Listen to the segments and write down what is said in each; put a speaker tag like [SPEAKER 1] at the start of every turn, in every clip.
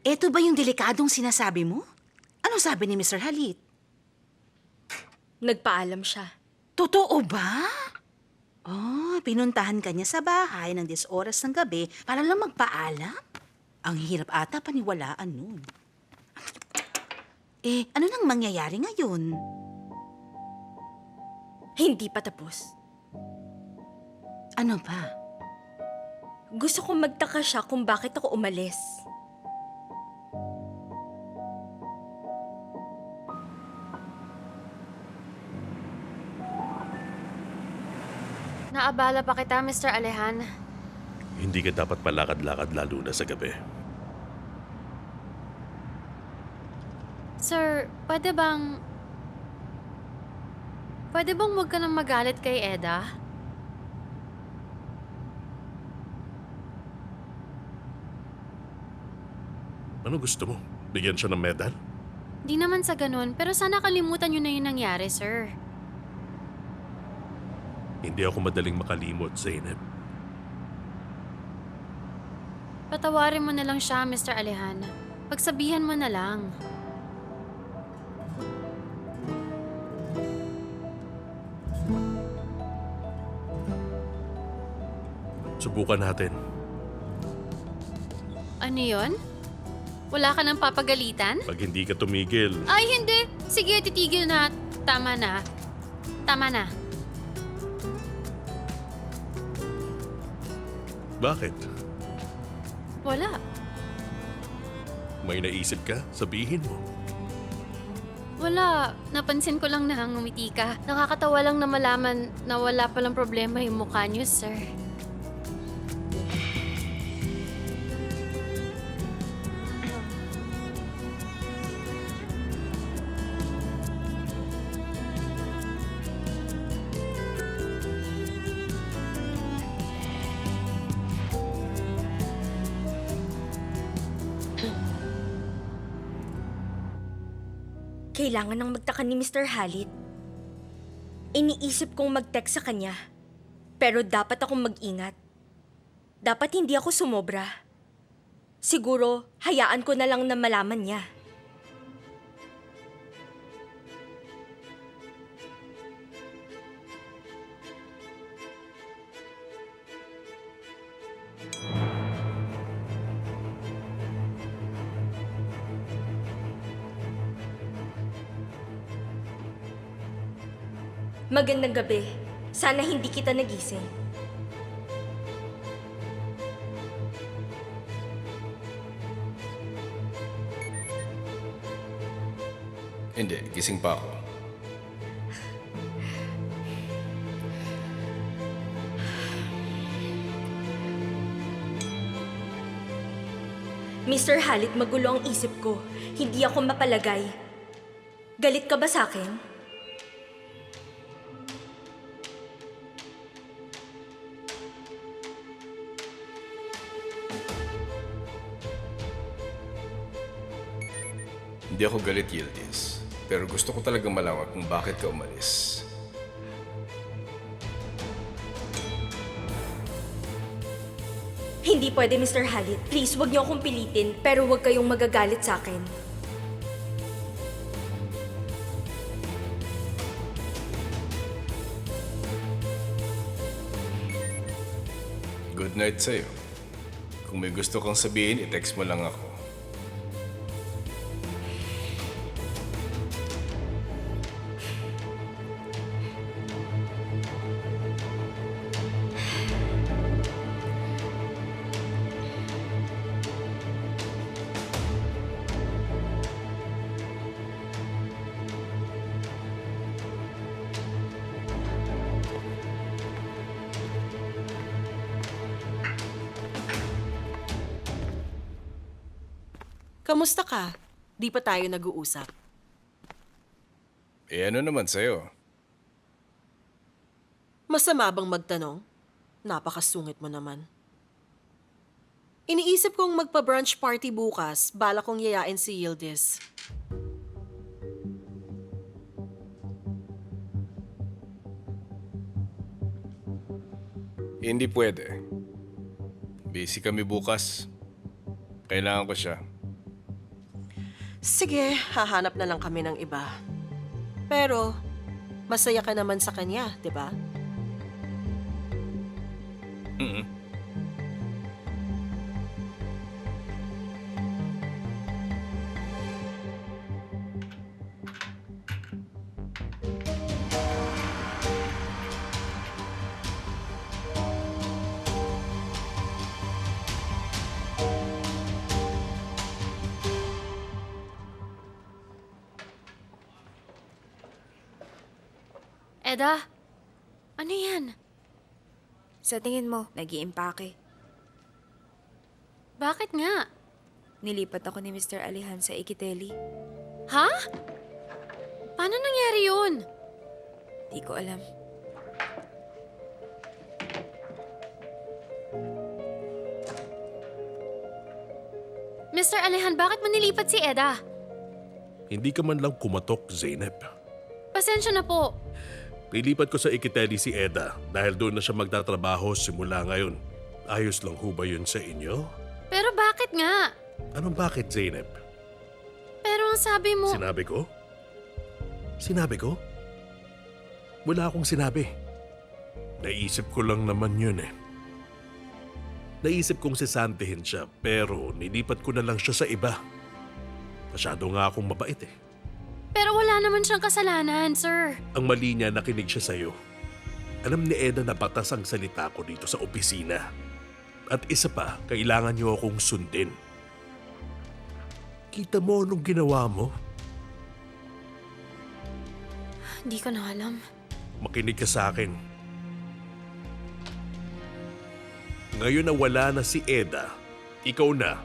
[SPEAKER 1] Eto ba yung delikadong sinasabi mo? Ano sabi ni Mr. Halit?
[SPEAKER 2] Nagpaalam siya.
[SPEAKER 1] Totoo ba? Oh, pinuntahan ka niya sa bahay ng 10 oras ng gabi para lang magpaalam? Ang hirap ata paniwalaan nun. Ano nang mangyayari ngayon?
[SPEAKER 2] Hindi pa tapos.
[SPEAKER 1] Ano pa?
[SPEAKER 2] Gusto kong magtaka siya kung bakit ako umalis.
[SPEAKER 3] Naabala pa kita, Mr. Alejan.
[SPEAKER 4] Hindi ka dapat palakad-lakad lalo na sa gabi.
[SPEAKER 3] Sir, pwede bang... Pwede bang huwag ka nang magalit kay Eda?
[SPEAKER 4] Ano gusto mo? Bigyan siya ng medal?
[SPEAKER 3] Di naman sa ganun, pero sana kalimutan niyo na yung nangyari, sir.
[SPEAKER 4] Hindi ako madaling makalimot, Zainab.
[SPEAKER 3] Patawarin mo na lang siya, Mr. Alejan. Pagsabihan mo na lang.
[SPEAKER 4] Subukan natin.
[SPEAKER 3] Ano yon? Wala ka nang papagalitan?
[SPEAKER 4] Pag hindi ka tumigil,
[SPEAKER 3] Ay, hindi! Sige, titigil na. Tama na. Tama na.
[SPEAKER 4] bakit?
[SPEAKER 3] Wala.
[SPEAKER 4] May naisip ka? Sabihin mo.
[SPEAKER 3] Wala. Napansin ko lang na ngumiti ka. Nakakatawa lang na malaman na wala palang problema yung mukha niyo, sir.
[SPEAKER 2] Kailangan nang magtaka ni Mr. Halit. Iniisip kong mag-text sa kanya. Pero dapat akong mag-ingat. Dapat hindi ako sumobra. Siguro, hayaan ko na lang na malaman niya. Magandang gabi. Sana hindi kita nagising.
[SPEAKER 5] Hindi, gising pa ako.
[SPEAKER 2] Mr. Halit, magulo ang isip ko. Hindi ako mapalagay. Galit ka ba sa akin?
[SPEAKER 5] Hindi ako galit, Yildiz. Pero gusto ko talaga malaman kung bakit ka umalis.
[SPEAKER 2] Hindi pwede, Mr. Halit. Please, wag niyo akong pilitin, pero wag kayong magagalit sa akin.
[SPEAKER 5] Good night sa'yo. Kung may gusto kang sabihin, i-text mo lang ako.
[SPEAKER 6] Kamusta ka? Di pa tayo nag-uusap.
[SPEAKER 5] Ano naman sa'yo?
[SPEAKER 6] Masama bang magtanong? Napakasungit mo naman. Iniisip kong magpa-brunch party bukas, bala kong yayain si Yildiz.
[SPEAKER 5] Hindi pwede. Busy kami bukas. Kailangan ko siya.
[SPEAKER 6] Sige, hahanap na lang kami ng iba. Pero, masaya ka naman sa kanya, di ba?
[SPEAKER 5] Mm.
[SPEAKER 3] Eda, ano yan?
[SPEAKER 2] Sa tingin mo, nag-iimpake.
[SPEAKER 3] Bakit nga?
[SPEAKER 2] Nilipat ako ni Mr. Alihan sa Ikiteli.
[SPEAKER 3] Ha? Paano nangyari yun?
[SPEAKER 2] Di ko alam.
[SPEAKER 3] Mr. Alehan, bakit mo nilipat si Eda?
[SPEAKER 4] Hindi ka man lang kumatok, Zeynep.
[SPEAKER 3] Pasensya na po.
[SPEAKER 4] Nilipat ko sa Ikiteli si Eda dahil doon na siya magtatrabaho simula ngayon. Ayos lang ho ba yun sa inyo?
[SPEAKER 3] Pero bakit nga?
[SPEAKER 4] Anong bakit, Zeynep?
[SPEAKER 3] Pero ang sabi mo...
[SPEAKER 4] Sinabi ko? Sinabi ko? Wala akong sinabi. Naisip ko lang naman yun eh. Naisip kong sisantihin siya pero nilipat ko na lang siya sa iba. Masyado nga akong mabait eh.
[SPEAKER 3] Pero wala naman siyang kasalanan, sir.
[SPEAKER 4] Ang mali niya nakinig siya sa'yo. Alam ni Eda na batas ang salita ko dito sa opisina. At isa pa, kailangan niyo akong sundin. Kita mo anong ginawa mo?
[SPEAKER 3] Hindi ko na alam.
[SPEAKER 4] Makinig ka sa akin. Ngayon na wala na si Eda, ikaw na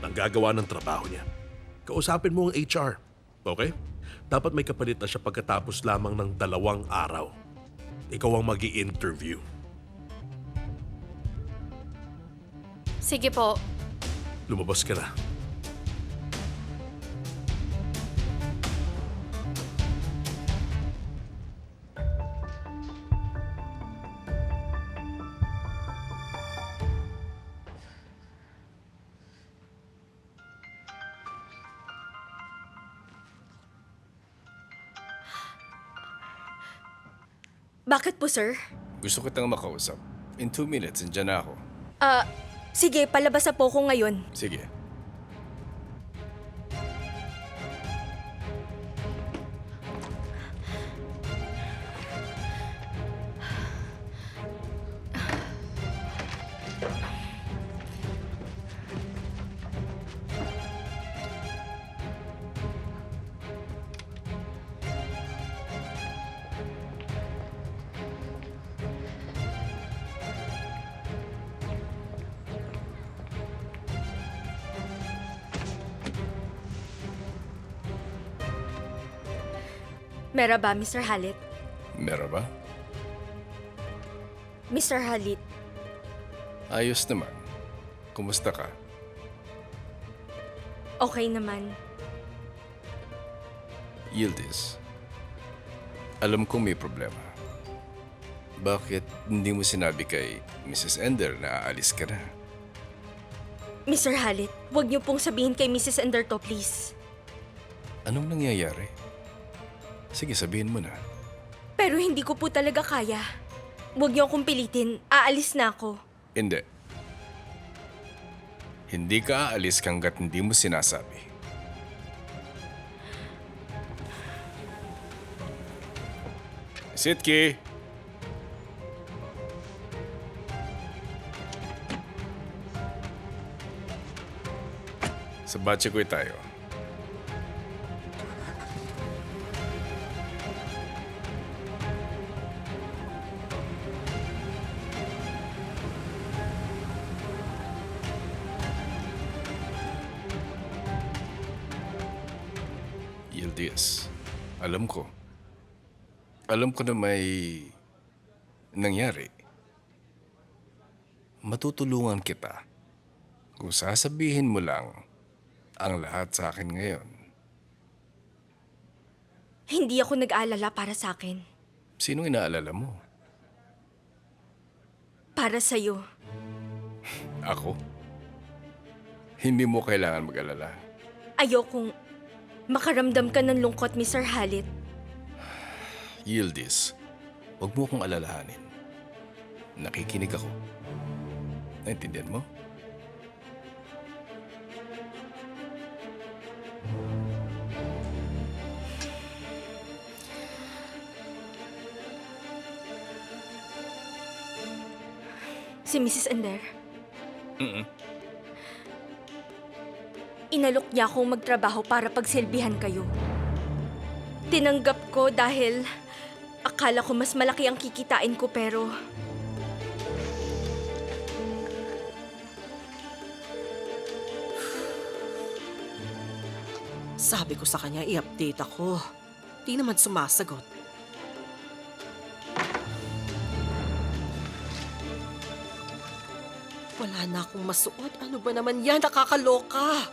[SPEAKER 4] ang gagawa ng trabaho niya. Kausapin mo ang HR, okay? Dapat may kapalit na siya pagkatapos lamang ng 2 araw. Ikaw ang magi-interview.
[SPEAKER 3] Sige po.
[SPEAKER 4] Lumabas ka na.
[SPEAKER 2] Bakit po, sir?
[SPEAKER 5] Gusto kitang makausap. In 2 minutes, andyan na ako.
[SPEAKER 2] Sige, palabas na po ko ngayon.
[SPEAKER 5] Sige.
[SPEAKER 2] Merhaba, Mr. Halit.
[SPEAKER 5] Meron ba?
[SPEAKER 2] Mr. Halit,
[SPEAKER 5] Ayos naman. Kumusta ka?
[SPEAKER 2] okay naman.
[SPEAKER 5] Yildiz, alam kong may problema. Bakit hindi mo sinabi kay Mrs. Ender na aalis ka na?
[SPEAKER 2] Mr. Halit, huwag niyo pong sabihin kay Mrs. Ender to, please.
[SPEAKER 5] Anong nangyayari? Sige, sabihin mo na.
[SPEAKER 2] Pero hindi ko po talaga kaya. Huwag niyo akong pilitin. Aalis na ako.
[SPEAKER 5] Hindi. Hindi ka aalis hanggat hindi mo sinasabi. Sitki! Sa batche ko tayo. Yildiz, alam ko. Alam ko na may nangyari. Matutulungan kita kung sasabihin mo lang ang lahat sa akin ngayon.
[SPEAKER 2] Hindi ako nag-aalala para sa akin.
[SPEAKER 5] Sino inaalala mo?
[SPEAKER 2] Para sa'yo.
[SPEAKER 5] Ako? Hindi mo kailangan mag-alala.
[SPEAKER 2] Ayokong makaramdam ka ng lungkot, Mr. Halit.
[SPEAKER 5] Yildiz, huwag mo akong alalahanin. Nakikinig ako. Naintindihan mo?
[SPEAKER 2] Si Mrs. Ender.
[SPEAKER 5] Mm-mm.
[SPEAKER 2] Inalok niya akong magtrabaho para pagsilbihan kayo. Tinanggap ko dahil akala ko mas malaki ang kikitain ko pero
[SPEAKER 6] Sabi ko sa kanya, i-update ako. Di naman sumasagot. Wala na akong masuot. Ano ba naman yan? Nakakaloka.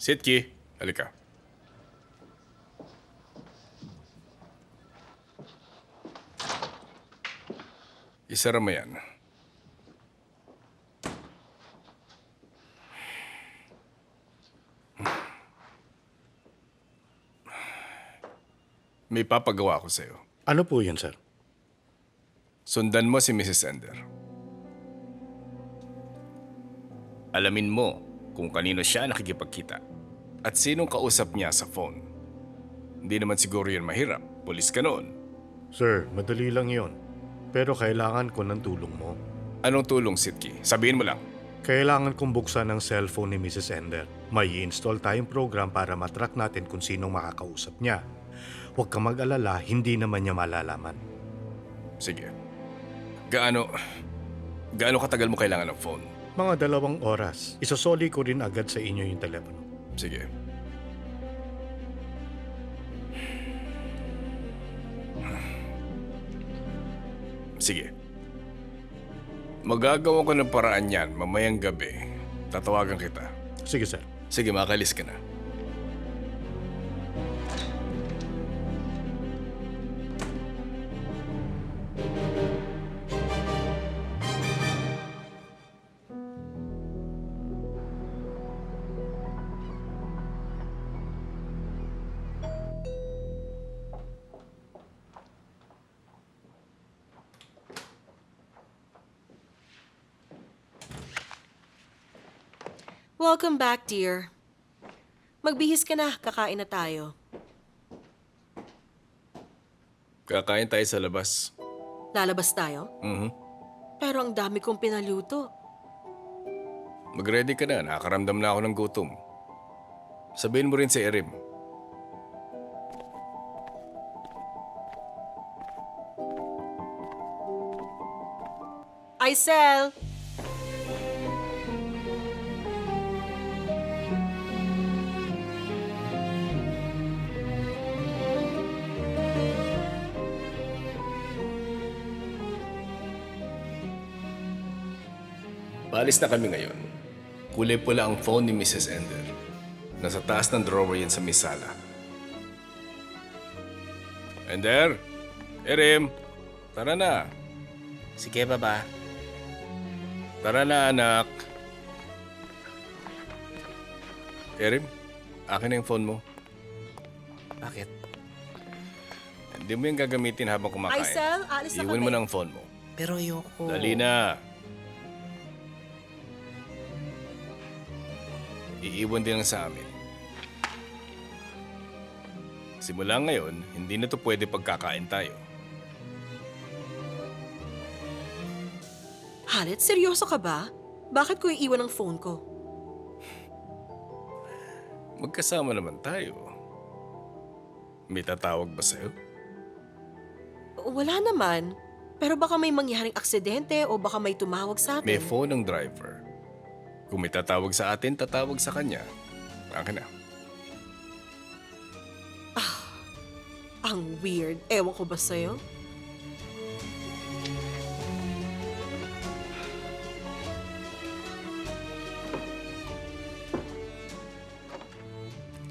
[SPEAKER 5] Sitki, halika. Isara mo yan. May papagawa ko sa'yo.
[SPEAKER 4] Ano po yun, sir?
[SPEAKER 5] Sundan mo si Mrs. Ender. Alamin mo kung kanino siya nakikipagkita at sinong kausap niya sa phone. Hindi naman siguro yun mahirap. Pulis ka noon.
[SPEAKER 7] Sir, madali lang yon. Pero kailangan ko ng tulong mo.
[SPEAKER 5] Anong tulong, Sitki? Sabihin mo lang.
[SPEAKER 7] Kailangan kong buksan ang cellphone ni Mrs. Ender. May i-install tayong program para matrack natin kung sinong makakausap niya. Huwag kang mag-alala, hindi naman niya malalaman.
[SPEAKER 5] Sige. Gaano katagal mo kailangan ng phone?
[SPEAKER 7] Mga 2 oras. Isosoli ko rin agad sa inyo yung telepono.
[SPEAKER 5] Sige. Sige. Magagawa ko ng paraan yan mamayang gabi. Tatawagan kita.
[SPEAKER 7] Sige, sir.
[SPEAKER 5] Sige, makalis ka na.
[SPEAKER 6] Welcome back, dear. Magbihis ka na, kakain na tayo.
[SPEAKER 5] Kakain tayo sa labas.
[SPEAKER 6] Lalabas tayo?
[SPEAKER 5] Mhm.
[SPEAKER 6] Pero ang dami kong pinaluto.
[SPEAKER 5] Mag-ready ka na. Nakakaramdam na ako ng gutom. Sabihin mo rin si Erim.
[SPEAKER 6] Aisel!
[SPEAKER 5] Paalis na kami ngayon. Kulay pula ang phone ni Mrs. Ender. Nasa taas ng drawer yan sa misala. Ender? Erim? Tara na.
[SPEAKER 8] Sige, baba.
[SPEAKER 5] Tara na, anak. Erim, akin na yung phone mo.
[SPEAKER 8] Bakit?
[SPEAKER 5] Hindi mo yung gagamitin habang kumakain.
[SPEAKER 6] Aisel, alis na
[SPEAKER 5] Iwan
[SPEAKER 6] kami.
[SPEAKER 5] mo na ang phone mo.
[SPEAKER 8] Pero ayoko.
[SPEAKER 5] Dali na. Iiwan din lang sa amin. Simula ngayon, hindi na to pwede pagkakain tayo.
[SPEAKER 6] Halit, seryoso ka ba? Bakit ko iiwan ang phone ko?
[SPEAKER 5] Magkasama naman tayo. May tatawag ba sa'yo?
[SPEAKER 6] Wala naman. Pero baka may mangyaring aksidente o baka may tumawag sa atin.
[SPEAKER 5] May phone ng driver. Kung may tatawag sa atin, tatawag sa kanya. Akin na.
[SPEAKER 6] Ang weird. Ewan ko ba sa'yo?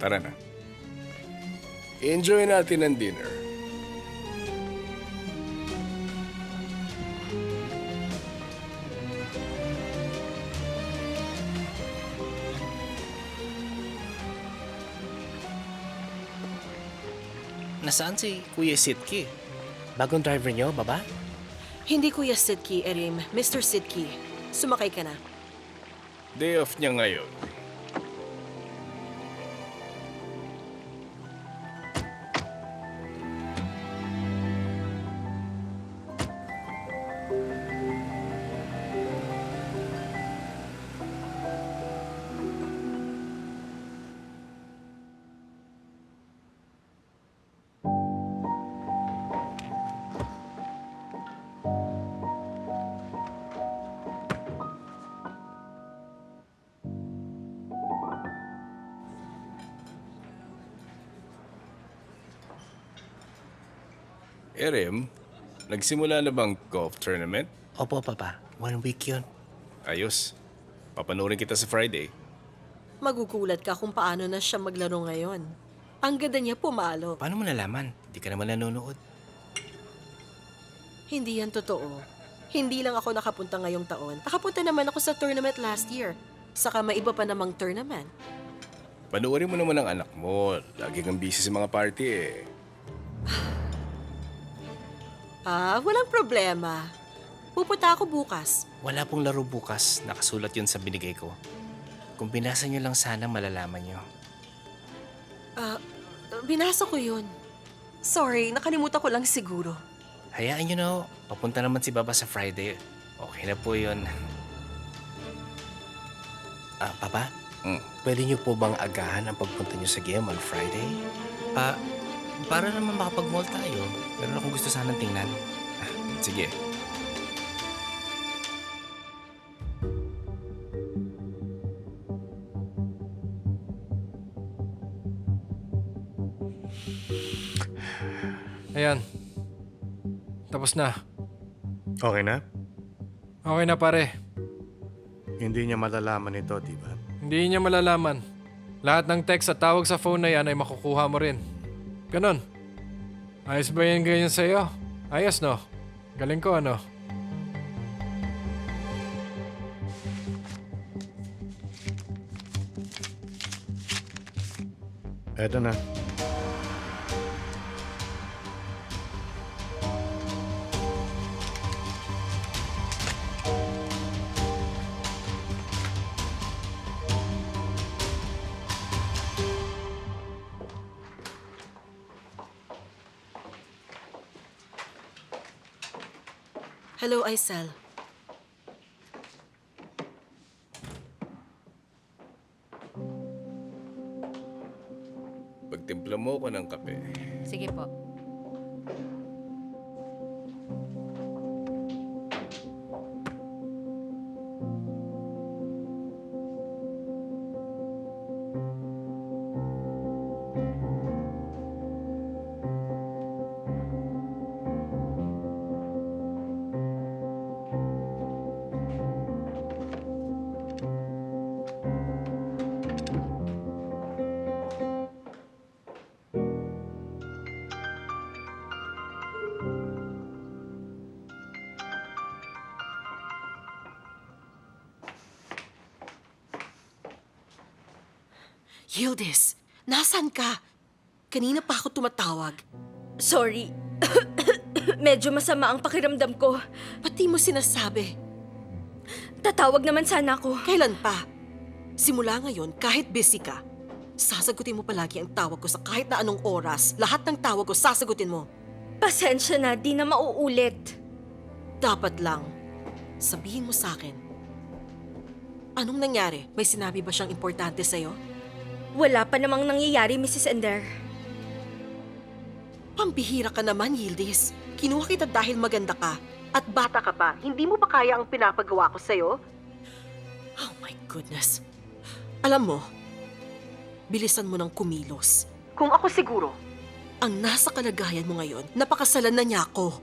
[SPEAKER 5] Tara na. Enjoy natin ang dinner.
[SPEAKER 8] nasaan si Kuya Sitki? Bagong driver niyo, baba?
[SPEAKER 6] Hindi Kuya Sidki, Erim. Mr. Sidki. Sumakay ka na.
[SPEAKER 5] Day off niya ngayon. Erem, nagsimula na bang golf tournament?
[SPEAKER 8] Opo, Papa. 1 week yun.
[SPEAKER 5] Ayos. Papanoorin kita sa Friday.
[SPEAKER 6] Magugulat ka kung paano na siya maglaro ngayon. Ang ganda niya pumalo.
[SPEAKER 8] Paano mo nalaman? Hindi ka naman nanonood.
[SPEAKER 6] Hindi yan totoo. Hindi lang ako nakapunta ngayong taon. Nakapunta naman ako sa tournament last year. Saka may iba pa namang tournament.
[SPEAKER 5] Panoorin mo naman ang anak mo. Lagi kang busy sa mga party eh.
[SPEAKER 6] Walang problema. Pupunta ako bukas.
[SPEAKER 8] Wala pong laro bukas. Nakasulat yun sa binigay ko. Kung binasa niyo lang sana, malalaman niyo.
[SPEAKER 6] Binasa ko yun. Sorry, nakalimutan ko lang siguro.
[SPEAKER 8] Hayaan niyo na, ho. Papunta naman si Baba sa Friday. Okay na po yun. Papa? Pwede niyo po bang agahan ang pagpunta niyo sa game on Friday? Para naman makapag-mall tayo. Meron akong gusto sanang tingnan.
[SPEAKER 5] Sige.
[SPEAKER 9] Ayan. Tapos na.
[SPEAKER 7] Okay na?
[SPEAKER 9] Okay na pare.
[SPEAKER 7] Hindi niya malalaman ito, di ba?
[SPEAKER 9] Hindi niya malalaman. Lahat ng text at tawag sa phone na yan ay makukuha mo rin. Ganon. Ayos ba yan ganyan sa'yo? Ayos no? Galing ko ano?
[SPEAKER 7] Eto na.
[SPEAKER 6] Hello, Aisel.
[SPEAKER 5] Pagtimpla mo ko ng kape.
[SPEAKER 3] Sige po.
[SPEAKER 6] Yildiz, nasan ka? Kanina pa ako tumatawag.
[SPEAKER 2] Sorry. Medyo masama ang pakiramdam ko.
[SPEAKER 6] Pati mo sinasabi.
[SPEAKER 2] Tatawag naman sana ako.
[SPEAKER 6] Kailan pa? Simula ngayon, kahit busy ka, sasagutin mo palagi ang tawag ko sa kahit na anong oras. Lahat ng tawag ko, sasagutin mo.
[SPEAKER 2] Pasensya na, di na mauulit.
[SPEAKER 6] Dapat lang. Sabihin mo sa akin. Anong nangyari? May sinabi ba siyang importante sa'yo?
[SPEAKER 2] Wala pa namang nangyayari, Mrs. Ender.
[SPEAKER 6] Pambihira ka naman, Yildiz. Kinuha kita dahil maganda ka. At bata ka pa. Hindi mo ba kaya ang pinapagawa ko sa'yo? Oh my goodness. Alam mo, bilisan mo ng kumilos. Kung ako siguro, ang nasa kalagayan mo ngayon, napakasalan na niya ako.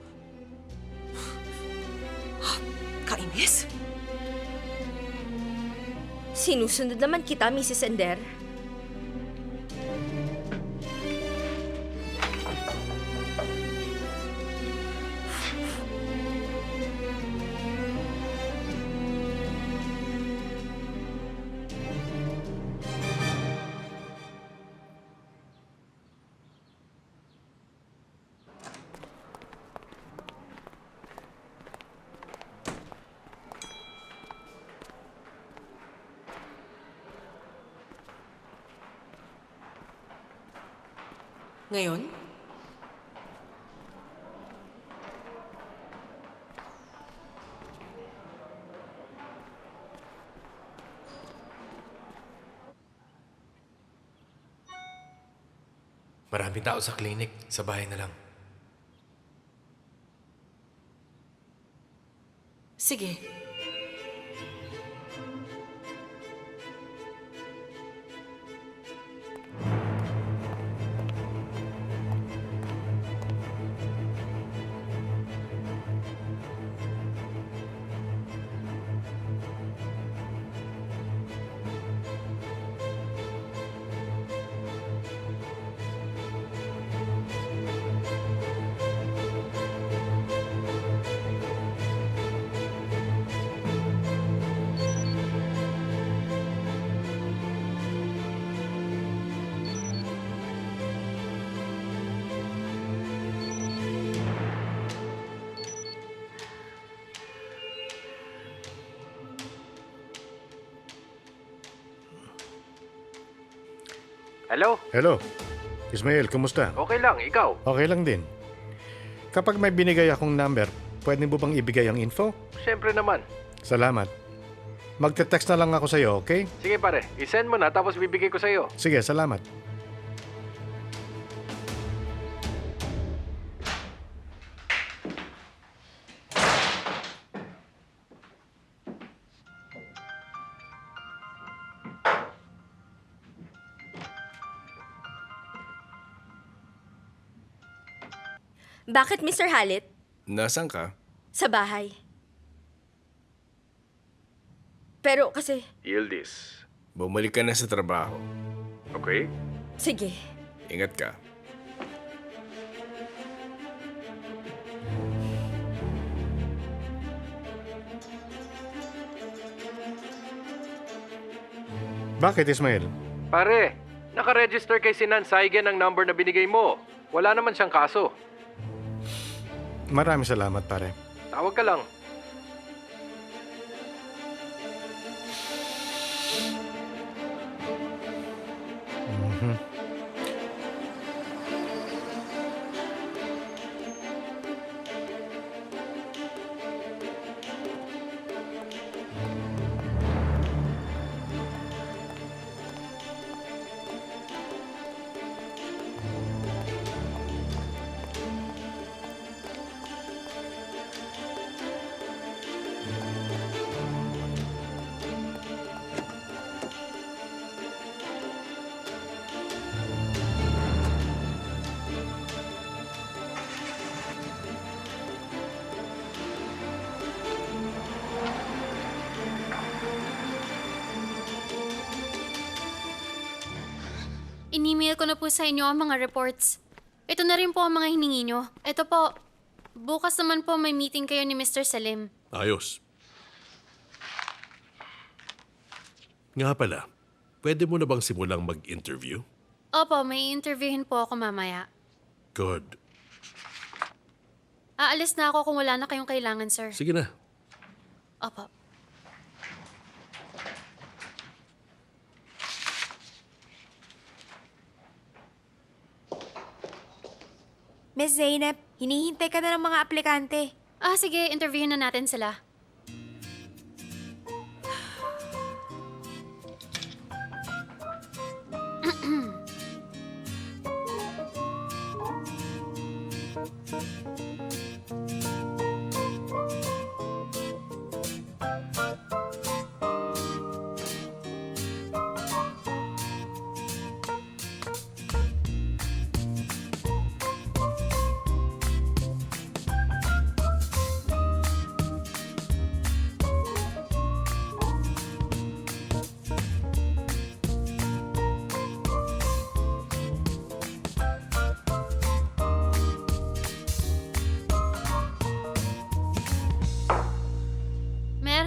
[SPEAKER 6] Kainis?
[SPEAKER 2] Sinusunod naman kita, Mrs. Ender.
[SPEAKER 6] Ngayon?
[SPEAKER 9] Maraming tao sa clinic. Sa bahay na lang.
[SPEAKER 6] Sige.
[SPEAKER 9] Hello?
[SPEAKER 7] Hello. Ismael, kumusta?
[SPEAKER 9] Okay lang, ikaw?
[SPEAKER 7] Okay lang din. Kapag may binigay akong number, pwede mo bang ibigay ang info?
[SPEAKER 9] Siyempre naman.
[SPEAKER 7] Salamat. Magte-text na lang ako sa'yo, okay?
[SPEAKER 9] Sige pare, isend mo na tapos bibigay ko sa'yo.
[SPEAKER 7] Sige, salamat.
[SPEAKER 2] Bakit, Mr. Halit?
[SPEAKER 5] Nasaan ka?
[SPEAKER 2] Sa bahay. Pero kasi,
[SPEAKER 5] Yildiz, bumalik ka na sa trabaho. Okay?
[SPEAKER 2] sige.
[SPEAKER 5] Ingat ka.
[SPEAKER 7] Bakit, Ismael?
[SPEAKER 9] Pare, nakaregister kay Sinan Saigen ang number na binigay mo. Wala naman siyang kaso.
[SPEAKER 7] Maraming salamat, pare.
[SPEAKER 9] Tawag ka lang.
[SPEAKER 3] In-email ko na po sa inyo ang mga reports. Ito na rin po ang mga hiningi nyo. Ito po, bukas naman po may meeting kayo ni Mr. Salim.
[SPEAKER 4] Ayos. Nga pala, pwede mo na bang simulang mag-interview?
[SPEAKER 3] Opo, may interviewin po ako mamaya.
[SPEAKER 4] Good.
[SPEAKER 3] Aalis na ako kung wala na kayong kailangan, sir.
[SPEAKER 4] Sige na.
[SPEAKER 3] Opo.
[SPEAKER 2] Miss Zainab, hinihintay ka na ng mga aplikante.
[SPEAKER 3] Ah, sige, interviewin na natin sila.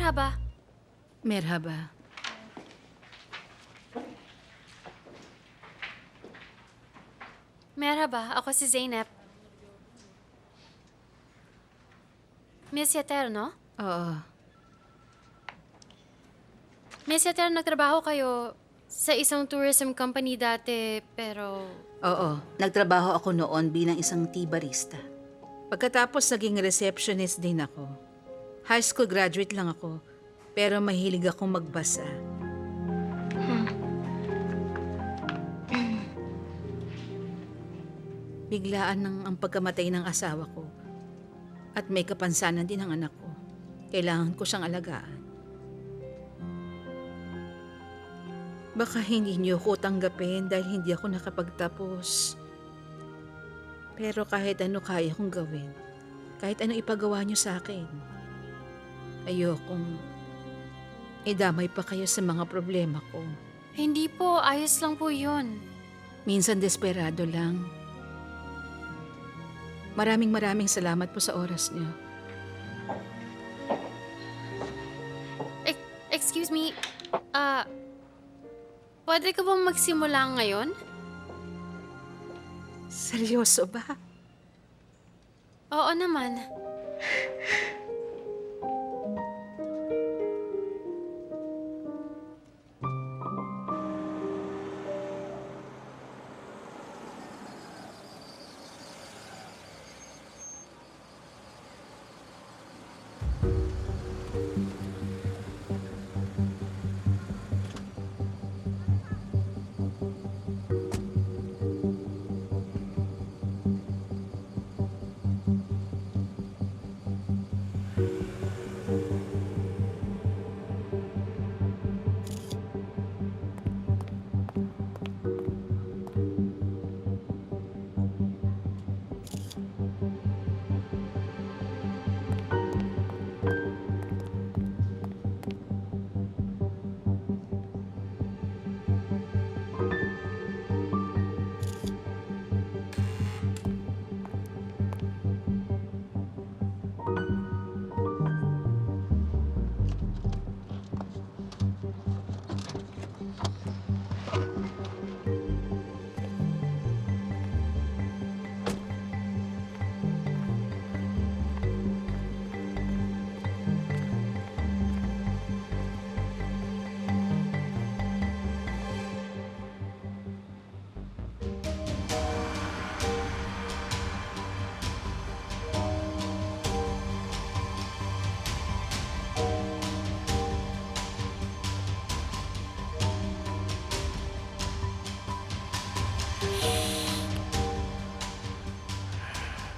[SPEAKER 3] Merhaba.
[SPEAKER 1] Merhaba.
[SPEAKER 3] Merhaba, ako si Zainab. Miss Yater, no?
[SPEAKER 1] Oo.
[SPEAKER 3] Miss Yater, nagtrabaho kayo sa isang tourism company dati, pero...
[SPEAKER 1] Oo, nagtrabaho ako noon bilang isang tea barista. Pagkatapos naging receptionist din ako. High school graduate lang ako, pero mahilig akong magbasa. Biglaan ang pagkamatay ng asawa ko. At may kapansanan din ang anak ko. Kailangan ko siyang alagaan. Baka hindi niyo ko tanggapin dahil hindi ako nakapagtapos. Pero kahit ano kaya kong gawin. Kahit ano ipagawa niyo sa akin. Ayokong idamay pa kayo sa mga problema ko.
[SPEAKER 3] Hindi po, ayos lang po yun.
[SPEAKER 1] Minsan desperado lang. Maraming salamat po sa oras niyo.
[SPEAKER 3] Excuse me, pwede ka bang magsimula ngayon?
[SPEAKER 1] Seryoso ba?
[SPEAKER 3] Oo naman.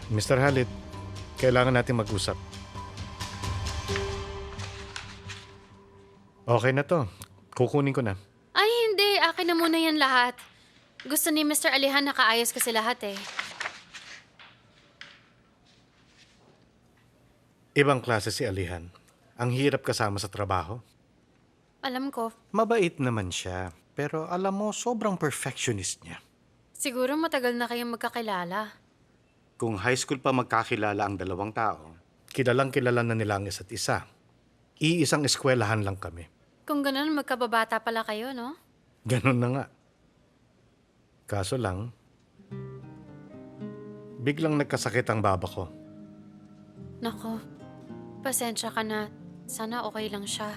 [SPEAKER 7] Mr. Halit, kailangan natin mag-usap. Okay na to. Kukunin ko na.
[SPEAKER 3] Ay, hindi. Akin na muna yan lahat. Gusto ni Mr. Alihan nakaayos kasi lahat eh.
[SPEAKER 7] Ibang klase si Alihan. Ang hirap kasama sa trabaho.
[SPEAKER 3] Alam ko.
[SPEAKER 7] Mabait naman siya. Pero alam mo, sobrang perfectionist niya.
[SPEAKER 3] Siguro matagal na kayong magkakilala.
[SPEAKER 7] Kung high school pa magkakilala ang dalawang tao, kilalang kilala na nila ang isa't isa. Iisang eskwelahan lang kami.
[SPEAKER 3] Kung ganun, magkababata pala kayo, no?
[SPEAKER 7] Ganun na nga. Kaso lang, biglang nagkasakit ang baba ko.
[SPEAKER 3] Nako, pasensya ka na. Sana okay lang siya.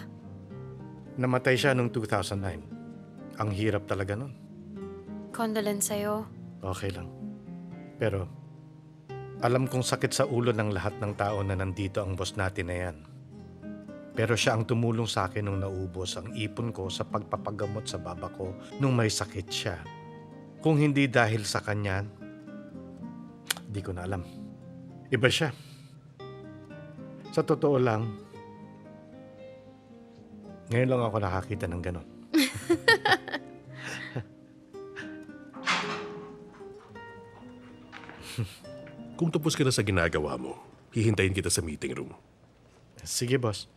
[SPEAKER 7] Namatay siya noong 2009. Ang hirap talaga nun.
[SPEAKER 3] Condolence sa'yo.
[SPEAKER 7] Okay lang. Pero, alam kong sakit sa ulo ng lahat ng tao na nandito ang boss natin na yan. Pero siya ang tumulong sa akin nung naubos ang ipon ko sa pagpapagamot sa baba ko nung may sakit siya. Kung hindi dahil sa kanya, di ko na alam. Iba siya. Sa totoo lang, ngayon lang ako nakakita ng ganon.
[SPEAKER 4] Kung tapos ka na sa ginagawa mo, hihintayin kita sa meeting room.
[SPEAKER 7] Sige, boss.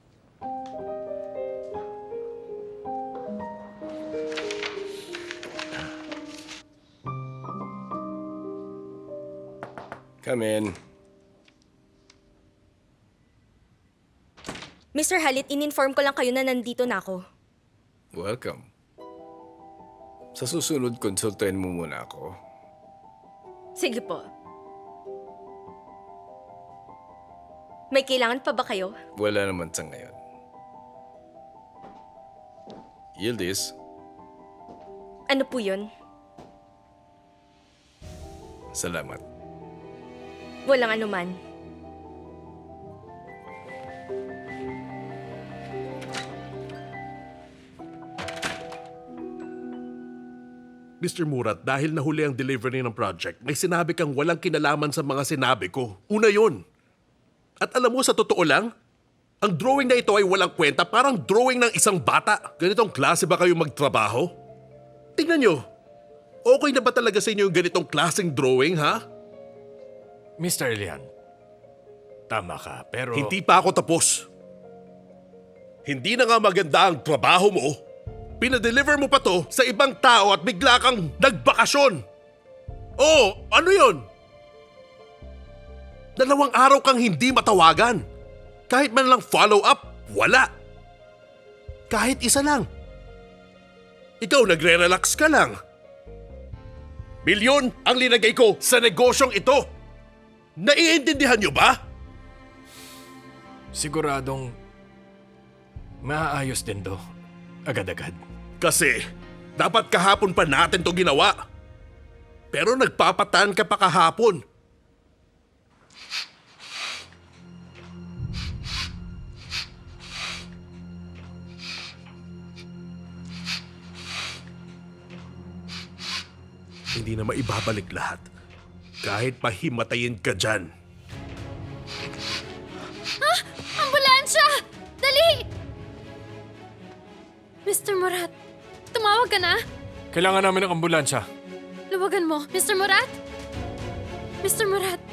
[SPEAKER 5] Come in.
[SPEAKER 2] Mr. Halit, in-inform ko lang kayo na nandito na ako.
[SPEAKER 5] Welcome. Sa susunod, konsultahin mo muna ako.
[SPEAKER 2] Sige po. May kailangan pa ba kayo?
[SPEAKER 5] Wala naman sa ngayon. Yildiz,
[SPEAKER 2] Ano po yun?
[SPEAKER 5] Salamat.
[SPEAKER 2] Walang anuman.
[SPEAKER 4] Mr. Murat, dahil nahuli ang delivery ng project, may sinabi kang walang kinalaman sa mga sinabi ko. Una yun. At alam mo, sa totoo lang, ang drawing na ito ay walang kwenta, parang drawing ng isang bata. Ganitong klase ba kayo magtrabaho? Tingnan nyo. Okay na ba talaga sa inyo yung ganitong klaseng drawing, ha?
[SPEAKER 9] Mr. Elian, tama ka, pero...
[SPEAKER 4] Hindi pa ako tapos. Hindi na nga maganda ang trabaho mo. Pinadeliver mo pa to sa ibang tao at bigla kang nagbakasyon. Oh, ano yun? 2 araw kang hindi matawagan. Kahit man lang follow-up, wala. Kahit isa lang. Ikaw nagre-relax ka lang. Milyon ang linagay ko sa negosyong ito. Naiintindihan niyo ba?
[SPEAKER 9] Siguradong maaayos din to. Agad-agad.
[SPEAKER 4] Kasi dapat kahapon pa natin to ginawa. Pero nagpapatan ka pa kahapon. Hindi na maibabalik lahat. Kahit pahimatayin ka dyan.
[SPEAKER 3] Ambulansya! Dali! Mr. Murat, tumawag ka na?
[SPEAKER 9] Kailangan namin ng ambulansya.
[SPEAKER 3] Luwagan mo. Mr. Murat? Mr. Murat?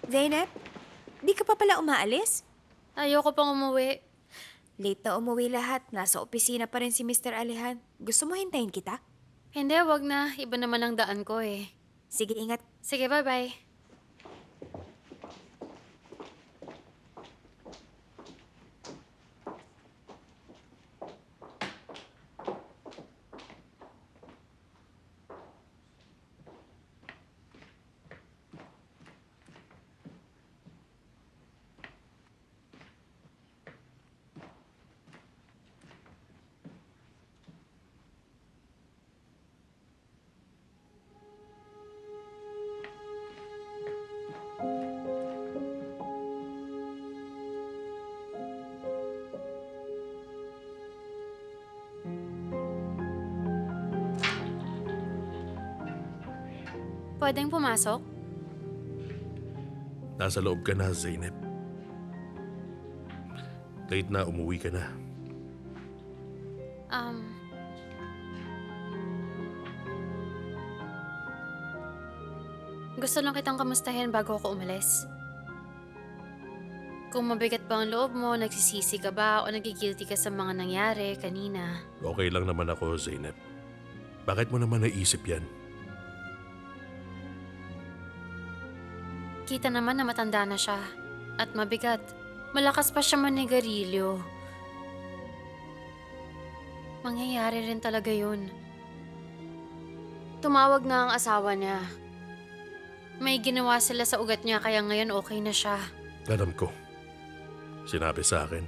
[SPEAKER 10] Zainab, di ka pa pala umaalis?
[SPEAKER 3] Ayoko pang umuwi.
[SPEAKER 10] Late na umuwi lahat. Nasa opisina pa rin si Mr. Alihan. Gusto mo hintayin kita?
[SPEAKER 3] Hindi, wag na. Iba naman ang daan ko eh.
[SPEAKER 10] Sige, ingat.
[SPEAKER 3] Sige, bye-bye. Pwedeng pumasok?
[SPEAKER 4] Nasa loob ka na, Zeynep. Late na, umuwi ka na.
[SPEAKER 3] Gusto lang kitang kamustahin bago ako umalis. Kung mabigat ba ang loob mo, nagsisisi ka ba o nagigilty ka sa mga nangyari kanina?
[SPEAKER 4] Okay lang naman ako, Zeynep. Bakit mo naman naisip yan?
[SPEAKER 3] Kita naman na matanda na siya. At mabigat. Malakas pa siya manigarilyo. Mangyayari rin talaga yun. Tumawag na ang asawa niya. May ginawa sila sa ugat niya kaya ngayon okay na siya.
[SPEAKER 4] Alam ko. Sinabi sa akin.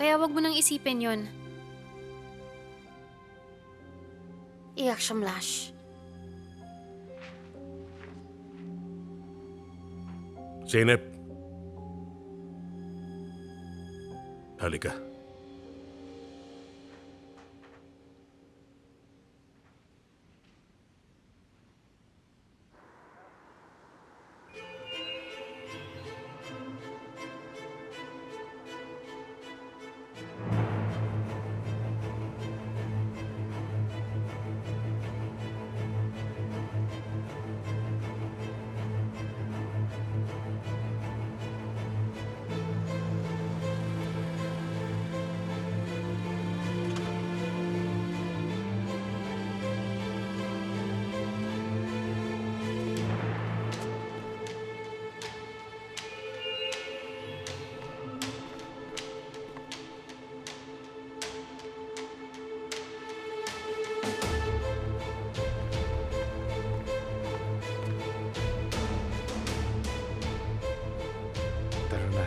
[SPEAKER 3] Kaya wag mo nang isipin yon. Iyak siya, Mlash.
[SPEAKER 4] Zeynep. Halika.
[SPEAKER 7] Tara na.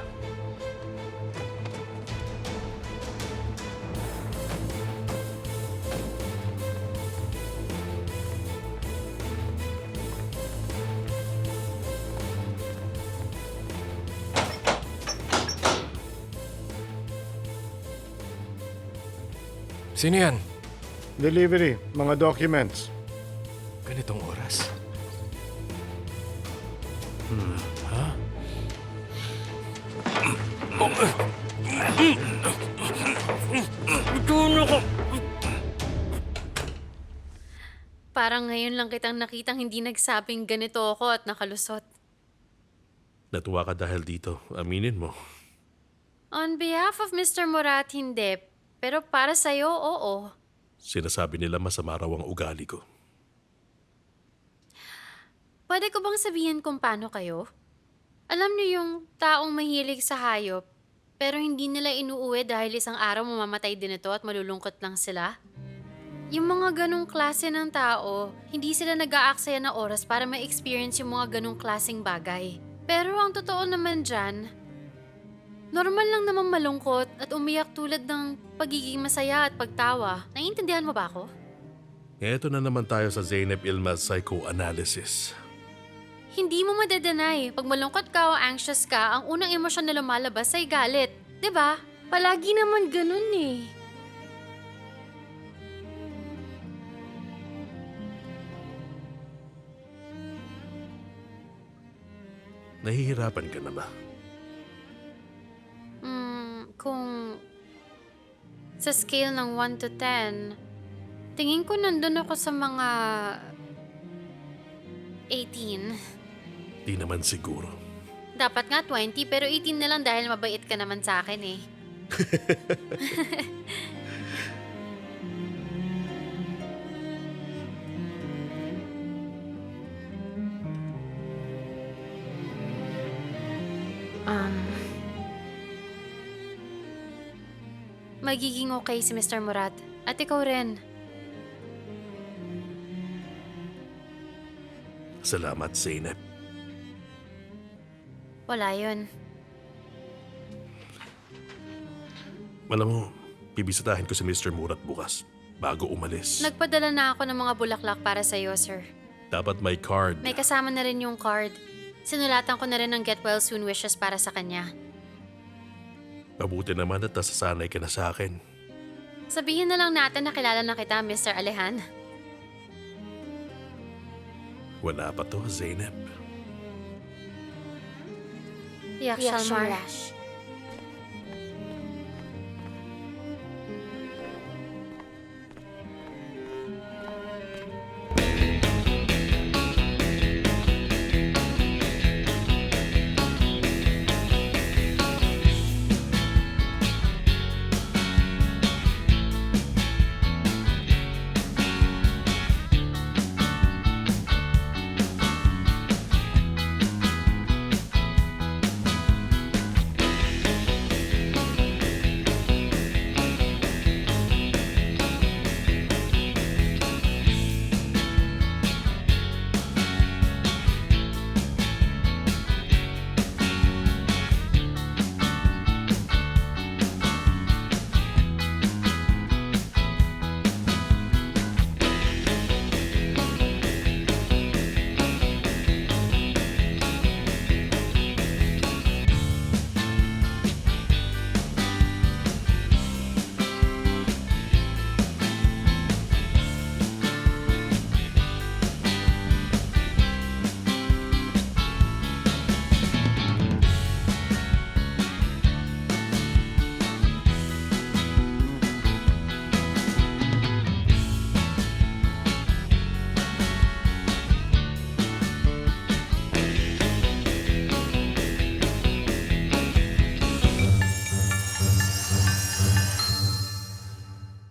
[SPEAKER 9] Sino yan?
[SPEAKER 7] Delivery, mga documents.
[SPEAKER 9] Ganitong oras?
[SPEAKER 3] Parang ngayon lang kitang nakitang hindi nagsabing ganito ako at nakalusot.
[SPEAKER 4] Natuwa ka dahil dito. Aminin mo.
[SPEAKER 3] On behalf of Mr. Murat, hindi. Pero para sa'yo, oo.
[SPEAKER 4] Sinasabi nila masama raw ang ugali ko.
[SPEAKER 3] Pwede ko bang sabihin kung paano kayo? Alam niyo yung taong mahilig sa hayop, pero hindi nila inuuwi dahil isang araw mamamatay din ito at malulungkot lang sila? Yung mga ganong klase ng tao, hindi sila nag-aaksaya ng oras para ma-experience yung mga ganong klaseng bagay. Pero ang totoo naman dyan, normal lang namang malungkot at umiyak tulad ng pagiging masaya at pagtawa. Naiintindihan mo ba ako?
[SPEAKER 4] Eto na naman tayo sa Zeynep Ilmaz Psychoanalysis.
[SPEAKER 3] Hindi mo madedenay. Pag malungkot ka o anxious ka, ang unang emosyon na lumalabas ay galit. 'Di ba? Palagi naman ganun eh.
[SPEAKER 4] Nahihirapan ka na ba?
[SPEAKER 3] Kung sa scale ng 1 to 10, tingin ko nandun ako sa mga 18.
[SPEAKER 4] Di naman siguro.
[SPEAKER 3] Dapat nga 20 pero 18 na lang dahil mabait ka naman sa akin eh. Magiging okay si Mr. Murat. At ikaw rin.
[SPEAKER 4] Salamat, Zeynep.
[SPEAKER 3] Wala yun.
[SPEAKER 4] Alam mo, bibisitahin ko si Mr. Murat bukas, bago umalis.
[SPEAKER 3] Nagpadala na ako ng mga bulaklak para sa'yo, sir.
[SPEAKER 4] Dapat may card.
[SPEAKER 3] May kasama na rin yung card. Sinulatan ko na rin ng get well soon wishes para sa kanya.
[SPEAKER 4] Mabuti naman at nasasanay ka na sa akin.
[SPEAKER 3] Sabihin na lang natin na kilala na kita, Mr. Alehan.
[SPEAKER 4] Wala pa to, Zainab.
[SPEAKER 3] Yak,
[SPEAKER 10] Yak,
[SPEAKER 3] Shalmar.
[SPEAKER 10] Shamrash.